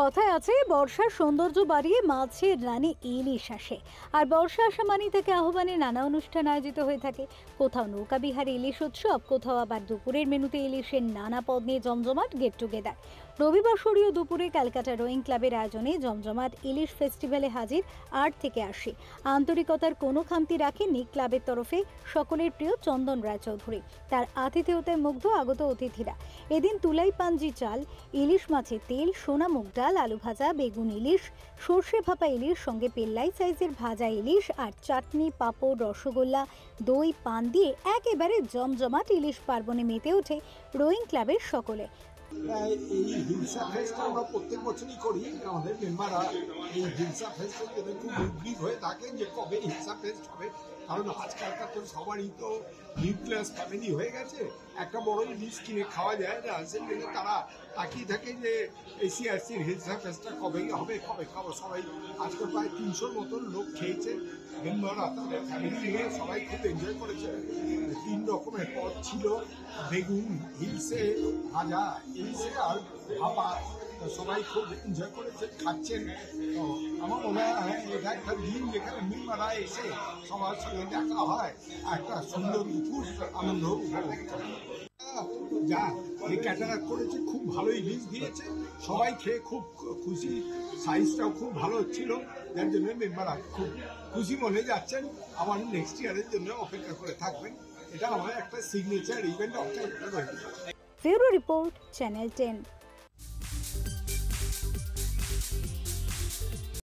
কথায় আছে বর্ষার সৌন্দর্য বাড়িয়ে মাছের রানী ইলিশ আসে। আর বর্ষা আসা মানে থেকে আহ্বানে নানা অনুষ্ঠান আয়োজিত হয়ে থাকে। কোথাও নৌকা বিহার ইলিশ উৎসব, কোথাও আবার দুপুরের মেনুতে ইলিশের নানা পদ নিয়ে জমজমাট গেট টুগেদার। রবিবার সরিয়ে দুপুরে ক্যালকাটা রোয়িং ক্লাবের আয়োজনে জমজমাট ইলিশ ফেস্টিভ্যালে হাজির 8 থেকে 80। আন্তরিকতার কোনো খামতি রাখেননি ক্লাবের তরফে সকলের প্রিয় চন্দন রায়চৌধুরী। তার আতিথেয়তায় মুগ্ধ আগত অতিথিরা। এদিন তুলাই পাঞ্জি চাল, ইলিশ মাছের তেল, সোনা মুগ ডাল, আলু ভাজা, বেগুন ইলিশ, সর্ষে ভাপা ইলিশ, সঙ্গে পেল্লাই সাইজের ভাজা ইলিশ আর চাটনি, পাঁপড়, রসগোল্লা, দই, পান দিয়ে একেবারে জমজমাট ইলিশ পার্বণে মেতে ওঠে রোয়িং ক্লাবের সকলে। এই হিলসা ফেস্ট আমরা প্রত্যেক বছরই করি। আমাদের মেম্বাররা এই হিলসা ফেস্টের জন্য খুব উদ্বিগ্ন হয়ে থাকেন যে কবে হিলসা ফেস্ট হবে, কারণ আজকালকার তো সবারই তো নিউক্লিয়াস ফ্যামিলি হয়ে গেছে, একটা বড় ইলিশ কিনে খাওয়া যায় না, সেই জন্য তারা তাকিয়ে থাকে যে এসিআরসির হিলসা ফেস্টটা কবে হবে, কবে খাবো। সবাই আজকে প্রায় 300 মতন লোক খেয়েছে, মেম্বাররা তাদের ফ্যামিলি নিয়ে সবাই খুব এনজয় করেছে। 3 রকমের পদ ছিল, বেগুন, হিলসে ভাজা, ইলিশে আর ভাপা, সবাই খুব এনজয় করেছে, খাচ্ছেন। তো আমার মনে হয় এটা একটা দিন যেখানে মেম্বাররা এসে সবার সঙ্গে দেখা হয়, একটা সুন্দর দুপুর আনন্দ উপভোগ করে। যা এই ক্যাটারার করেছে খুব ভালো ইলিশ দিয়েছে, সবাই খেয়ে খুব খুশি, সাইজটাও খুব ভালো ছিল, যার জন্য মেম্বাররা খুব খুশি মনে যাচ্ছেন। আমার নেক্সট ইয়ারের জন্য অপেক্ষা করে থাকবেন। এটা আমার একটা signature event of bureau report, channel 10।